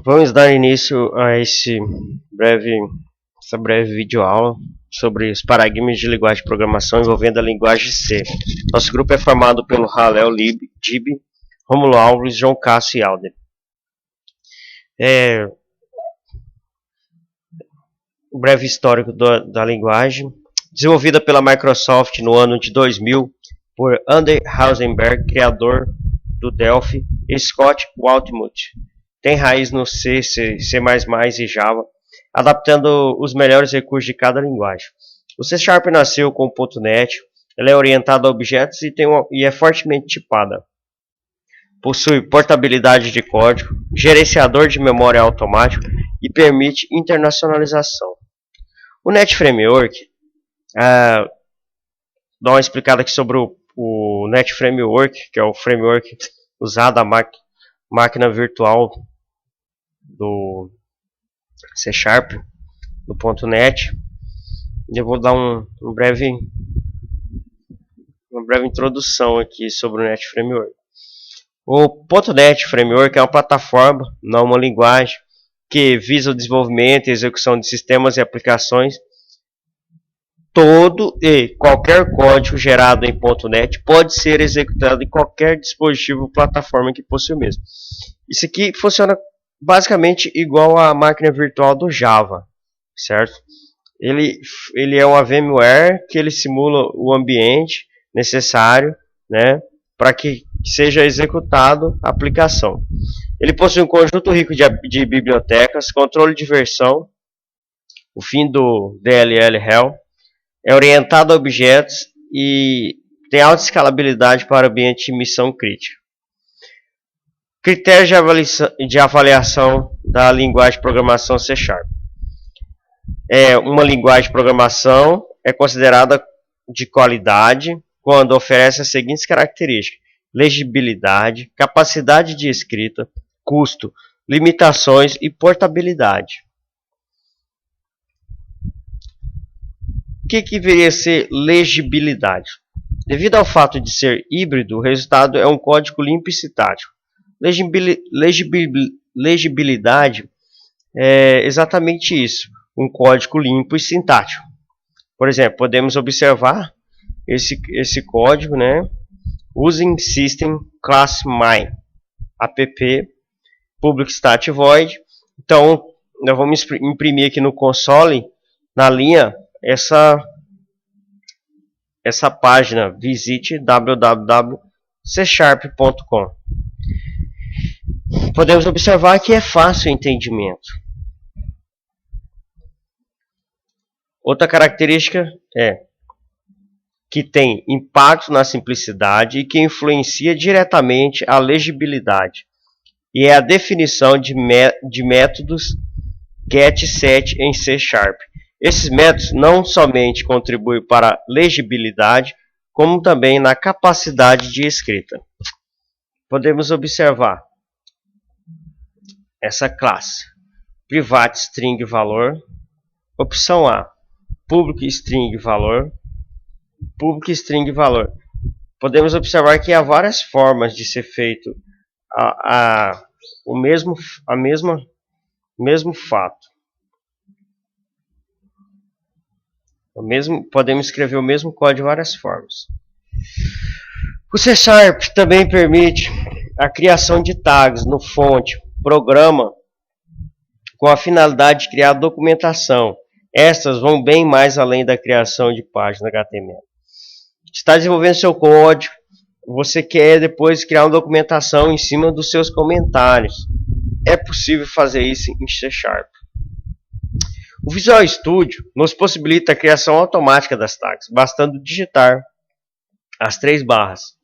Vamos dar início a essa breve videoaula sobre os paradigmas de linguagem de programação envolvendo a linguagem C. Nosso grupo é formado pelo Halel Dib, Rômulo Alves, João Cássio e Alder. Um breve histórico da linguagem. Desenvolvida pela Microsoft no ano de 2000 por Ander Hausenberg, criador do Delphi, e Scott Waltmuth. Tem raiz no C, C++ e Java, adaptando os melhores recursos de cada linguagem. O C# nasceu com o .NET, ela é orientada a objetos e é fortemente tipada. Possui portabilidade de código, gerenciador de memória automático e permite internacionalização. O .NET Framework, dá uma explicada aqui sobre o .NET Framework, que é o framework usado a máquina virtual do C#, do .NET. Eu vou dar uma breve introdução aqui sobre o .NET Framework. O .NET Framework é uma plataforma, não uma linguagem, que visa o desenvolvimento e execução de sistemas e aplicações. Todo e qualquer código gerado em .NET pode ser executado em qualquer dispositivo ou plataforma que possui o mesmo. Isso aqui funciona basicamente igual à máquina virtual do Java, certo? Ele é uma VMware que ele simula o ambiente necessário, né, para que seja executado a aplicação. Ele possui um conjunto rico de bibliotecas, controle de versão, o fim do DLL-Hell, é orientado a objetos e tem alta escalabilidade para ambiente de missão crítica. Critérios de avaliação da linguagem de programação C#. Uma linguagem de programação é considerada de qualidade quando oferece as seguintes características: legibilidade, capacidade de escrita, custo, limitações e portabilidade. O que deveria ser legibilidade? Devido ao fato de ser híbrido, o resultado é um código limpo e sintático. Legibilidade é exatamente isso, um código limpo e sintático. Por exemplo, podemos observar esse código, né? Using System Class Main app public state void. Então, nós vamos imprimir aqui no console, na linha, essa página, visite www.csharp.com. Podemos observar que é fácil o entendimento. Outra característica é que tem impacto na simplicidade e que influencia diretamente a legibilidade, e é a definição de métodos get, set em C#. Esses métodos não somente contribuem para a legibilidade, como também na capacidade de escrita. Podemos observar essa classe: private string valor, opção A, public string valor, public string valor. Podemos observar que há várias formas de ser feito o mesmo fato. Podemos escrever o mesmo código de várias formas. O C# também permite a criação de tags no fonte programa com a finalidade de criar documentação. Estas vão bem mais além da criação de página HTML. Está desenvolvendo seu código, você quer depois criar uma documentação em cima dos seus comentários. É possível fazer isso em C#. O Visual Studio nos possibilita a criação automática das tags, bastando digitar as 3 barras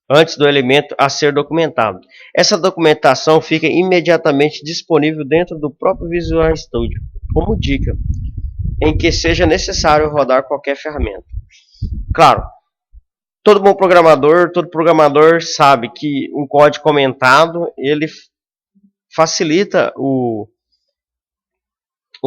antes do elemento a ser documentado. Essa documentação fica imediatamente disponível dentro do próprio Visual Studio, como dica, em que seja necessário rodar qualquer ferramenta. Claro, todo programador sabe que um código comentado ele facilita o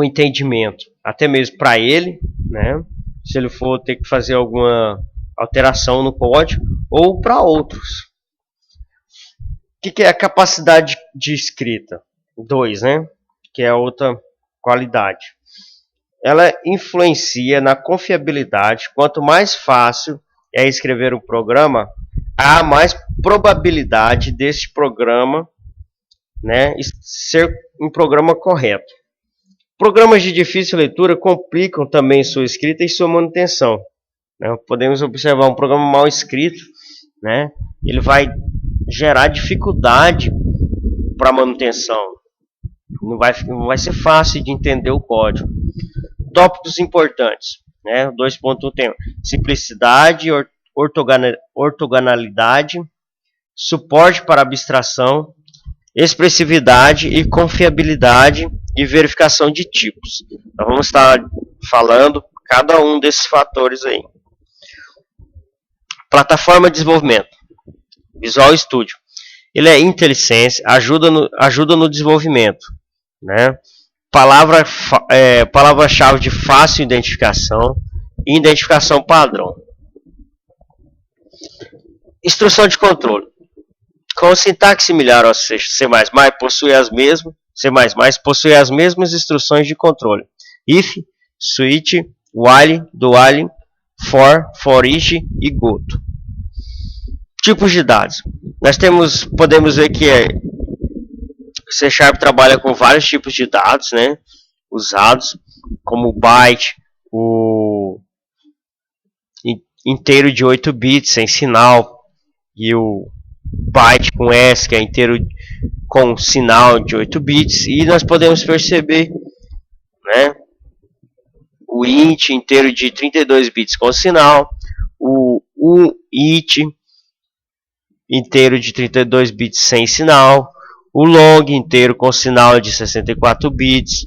entendimento, até mesmo para ele, né? Se ele for ter que fazer alguma alteração no código, ou para outros. O que é a capacidade de escrita? 2, né? Que é a outra qualidade. Ela influencia na confiabilidade. Quanto mais fácil é escrever um programa, há mais probabilidade deste programa, né, ser um programa correto. Programas de difícil leitura complicam também sua escrita e sua manutenção. Né? Podemos observar um programa mal escrito, né, ele vai gerar dificuldade para manutenção. Não vai ser fácil de entender o código. Tópicos importantes, né? 2.1 tem simplicidade, ortogonalidade, suporte para abstração, expressividade e confiabilidade e verificação de tipos. Então vamos estar falando cada um desses fatores aí. Plataforma de desenvolvimento, Visual Studio. Ele é IntelliSense, ajuda no desenvolvimento, né? Palavra-chave de fácil identificação e identificação padrão. Instrução de controle. Com sintaxe similar ao C++, possui as mesmas instruções de controle. If, switch, while, do while, for each e goto. Tipos de dados. Podemos ver que C# trabalha com vários tipos de dados, né, usados, como o byte, o inteiro de 8 bits sem sinal, e o byte com S, que é inteiro com sinal de 8 bits, e nós podemos perceber, né, o int inteiro de 32 bits com sinal, o int inteiro de 32 bits sem sinal, o long inteiro com sinal de 64 bits,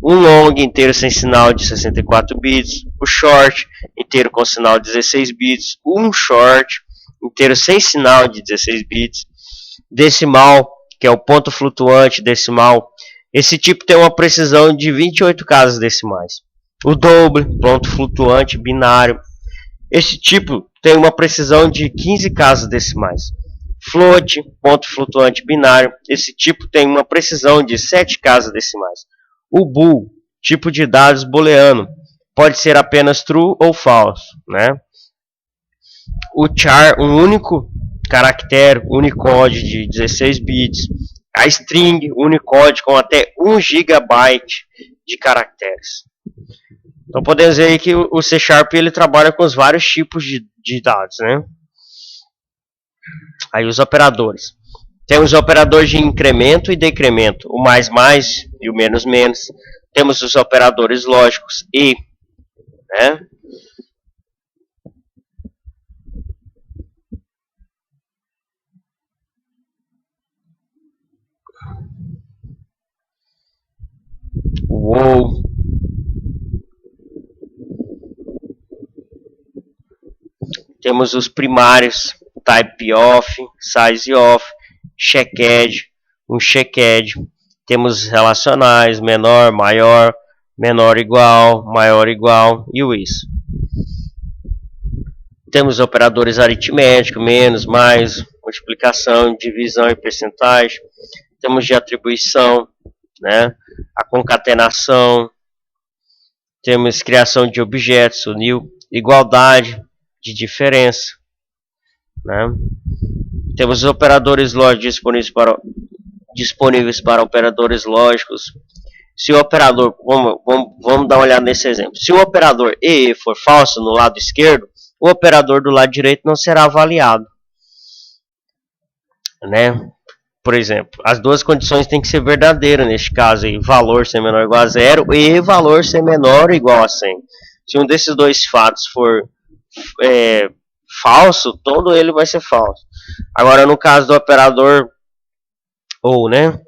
um long inteiro sem sinal de 64 bits, o short inteiro com sinal de 16 bits, um short inteiro sem sinal de 16 bits, decimal, que é o ponto flutuante decimal. Esse tipo tem uma precisão de 28 casas decimais. O double, ponto flutuante binário. Esse tipo tem uma precisão de 15 casas decimais. Float, ponto flutuante binário. Esse tipo tem uma precisão de 7 casas decimais. O bool, tipo de dados booleano, pode ser apenas true ou false, né? O char, um único caractere, Unicode de 16 bits. A string, Unicode com até 1 GB de caracteres. Então podemos ver que o C# ele trabalha com os vários tipos de dados, né? Aí os operadores. Temos operadores de incremento e decremento, o mais e o menos menos. Temos os operadores lógicos e, né? Uou. Temos os primários, type of, size of, checked, um checked. Temos relacionais, menor, maior, menor igual, maior igual e o is. Temos operadores aritméticos, menos, mais, multiplicação, divisão e percentagem. Temos de atribuição, né? A concatenação. Temos criação de objetos, o new, igualdade de diferença, né? Temos os operadores lógicos disponíveis para operadores lógicos. Se o operador, vamos dar uma olhada nesse exemplo. Se o operador e for falso no lado esquerdo, o operador do lado direito não será avaliado, né? Por exemplo, as duas condições têm que ser verdadeiras neste caso aí, valor ser menor ou igual a 0 e valor ser menor ou igual a 100. Se um desses dois fatos for falso, todo ele vai ser falso. Agora no caso do operador ou, né,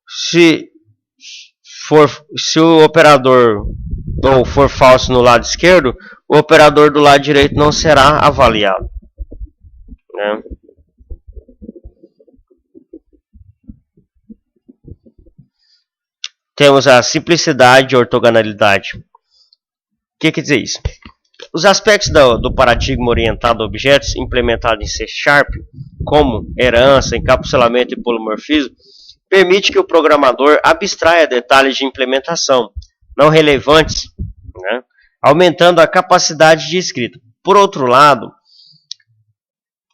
se o operador ou for falso no lado esquerdo, o operador do lado direito não será avaliado, né? Temos a simplicidade e ortogonalidade. O que quer dizer isso? Os aspectos do paradigma orientado a objetos implementado em C#, como herança, encapsulamento e polimorfismo, permite que o programador abstraia detalhes de implementação não relevantes, né, aumentando a capacidade de escrita. Por outro lado,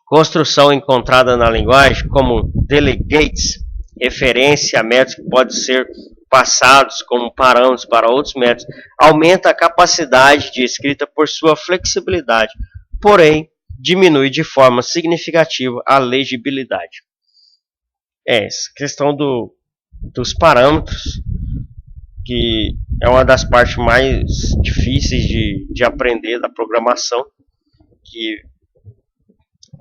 construção encontrada na linguagem, como delegates, referência a métodos que podem ser passados como parâmetros para outros métodos, aumenta a capacidade de escrita por sua flexibilidade, porém, diminui de forma significativa a legibilidade. Essa questão dos parâmetros, que é uma das partes mais difíceis de aprender da programação, que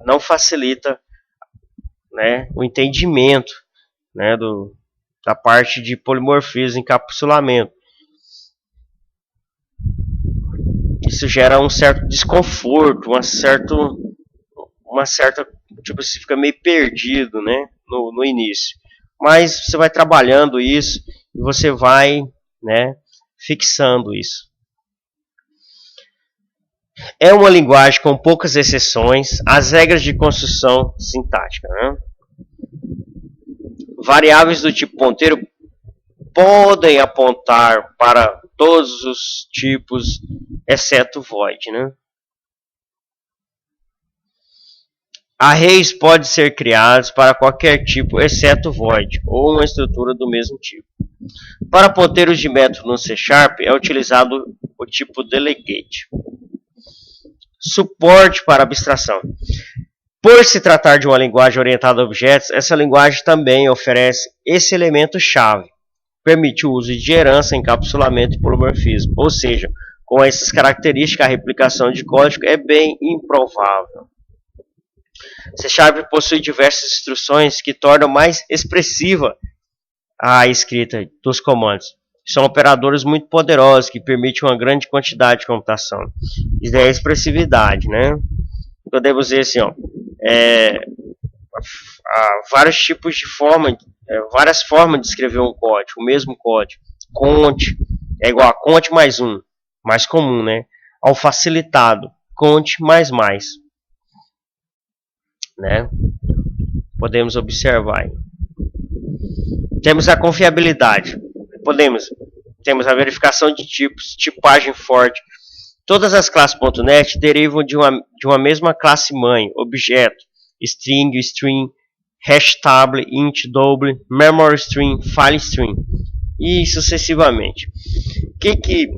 não facilita, né, o entendimento, né, da parte de polimorfismo e encapsulamento. Isso gera um certo desconforto, uma certa, tipo, você fica meio perdido, né, no início. Mas você vai trabalhando isso e você vai, né, fixando isso. É uma linguagem com poucas exceções às regras de construção sintática, né? Variáveis do tipo ponteiro podem apontar para todos os tipos, exceto void, né? Arrays podem ser criados para qualquer tipo, exceto void, ou uma estrutura do mesmo tipo. Para ponteiros de método no C# é utilizado o tipo delegate. Suporte para abstração. Por se tratar de uma linguagem orientada a objetos, essa linguagem também oferece esse elemento-chave. Permite o uso de herança, encapsulamento e polimorfismo. Ou seja, com essas características, a replicação de código é bem improvável. C# possui diversas instruções que tornam mais expressiva a escrita dos comandos. São operadores muito poderosos que permitem uma grande quantidade de computação. Isso é a expressividade, né? Podemos dizer assim, ó, vários tipos de várias formas de escrever um código, o mesmo código. Conte é igual a conte mais um, mais comum, né? Ao facilitado, conte mais mais, né? Podemos observar. Temos a confiabilidade. Temos a verificação de tipos, tipagem forte. Todas as classes .NET derivam de uma mesma classe mãe, objeto, string, string, hash table, int, double, memory string, file string, e sucessivamente. O que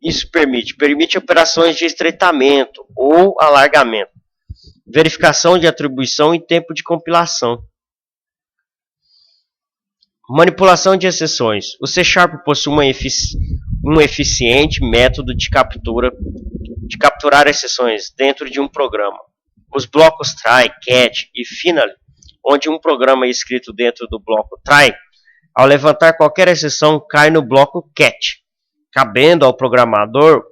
isso permite? Permite operações de estreitamento ou alargamento, verificação de atribuição e tempo de compilação. Manipulação de exceções. O C# possui um eficiente método de capturar exceções dentro de um programa. Os blocos try, catch e finally, onde um programa é escrito dentro do bloco try, ao levantar qualquer exceção, cai no bloco catch, cabendo ao programador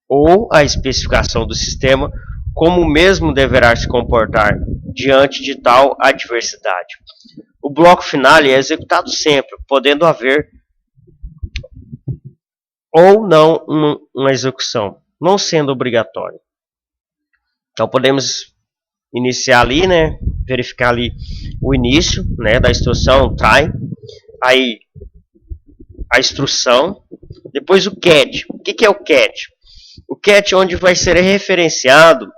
ou à especificação do sistema como o mesmo deverá se comportar diante de tal adversidade. O bloco final é executado sempre, podendo haver ou não uma execução, não sendo obrigatório. Então podemos iniciar ali, né, verificar ali o início, né, da instrução try, aí a instrução, depois o catch. O que é o catch? O catch é onde vai ser referenciado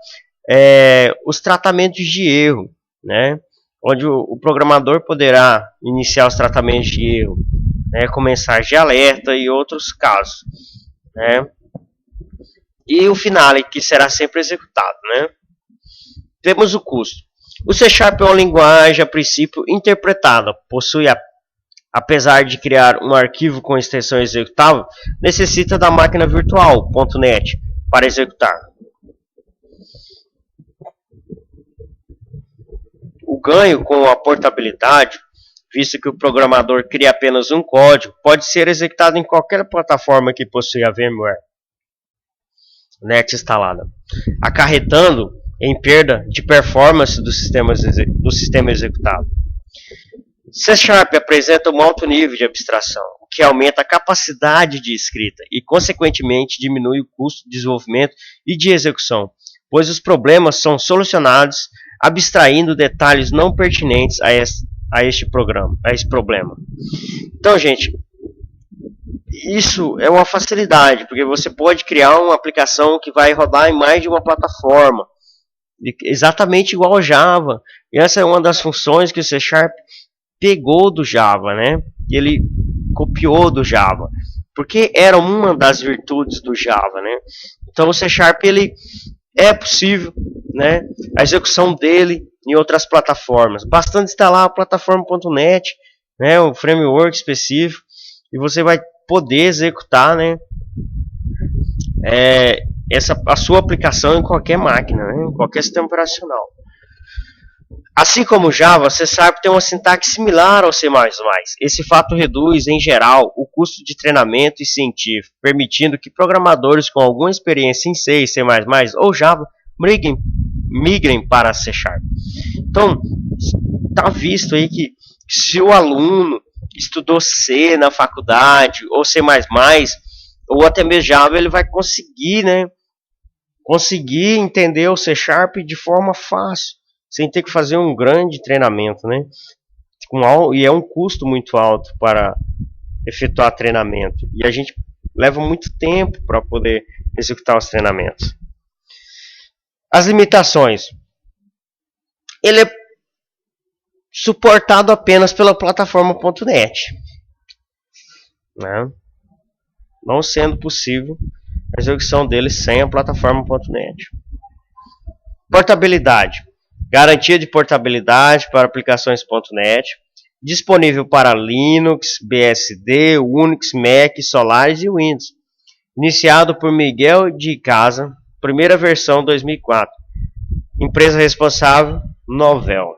os tratamentos de erro, né? Onde o programador poderá iniciar os tratamentos de erro, né, com mensagem de alerta e outros casos, né? E o finale, que será sempre executado, né? Temos o custo. O C# é uma linguagem, a princípio, interpretada. Possui, apesar de criar um arquivo com extensão executável, necessita da máquina virtual, .NET, para executar. O ganho com a portabilidade, visto que o programador cria apenas um código, pode ser executado em qualquer plataforma que possui a VMware NET instalada, acarretando em perda de performance do sistema executado. C# apresenta um alto nível de abstração, o que aumenta a capacidade de escrita e, consequentemente, diminui o custo de desenvolvimento e de execução, pois os problemas são solucionados abstraindo detalhes não pertinentes a este problema. Então, gente, isso é uma facilidade, porque você pode criar uma aplicação que vai rodar em mais de uma plataforma, exatamente igual ao Java. E essa é uma das funções que o C# pegou do Java, né? E ele copiou do Java, porque era uma das virtudes do Java, né? Então o C# ele é possível, né, a execução dele em outras plataformas. Bastante instalar a plataforma.net, né, o framework específico, e você vai poder executar, né, a sua aplicação em qualquer máquina, né, em qualquer sistema operacional. Assim como o Java, C# tem uma sintaxe similar ao C++. Esse fato reduz, em geral, o custo de treinamento e científico, permitindo que programadores com alguma experiência em C, C++ ou Java migrem para C#. Então, está visto aí que se o aluno estudou C na faculdade, ou C++, ou até mesmo Java, ele vai conseguir, né, conseguir entender o C# de forma fácil, sem ter que fazer um grande treinamento, né? E é um custo muito alto para efetuar treinamento. E a gente leva muito tempo para poder executar os treinamentos. As limitações. Ele é suportado apenas pela plataforma.net, né? Não sendo possível a execução dele sem a plataforma.net. Portabilidade. Garantia de portabilidade para aplicações.net, disponível para Linux, BSD, Unix, Mac, Solaris e Windows. Iniciado por Miguel de Casa, primeira versão 2004. Empresa responsável, Novell.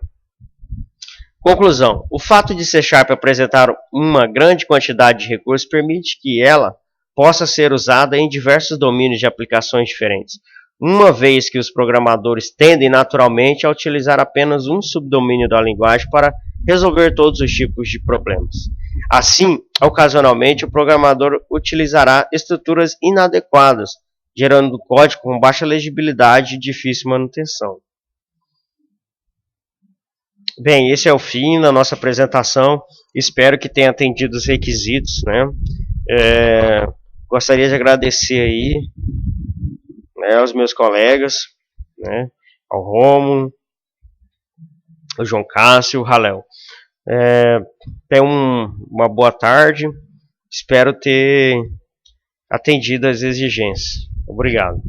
Conclusão. O fato de C# apresentar uma grande quantidade de recursos permite que ela possa ser usada em diversos domínios de aplicações diferentes, uma vez que os programadores tendem naturalmente a utilizar apenas um subdomínio da linguagem para resolver todos os tipos de problemas. Assim, ocasionalmente, o programador utilizará estruturas inadequadas, gerando código com baixa legibilidade e difícil manutenção. Bem, esse é o fim da nossa apresentação. Espero que tenha atendido os requisitos, né? Gostaria de agradecer aí, né, aos meus colegas, né, ao Romulo, ao João Cássio, o Halel. Tenham uma boa tarde. Espero ter atendido as exigências. Obrigado.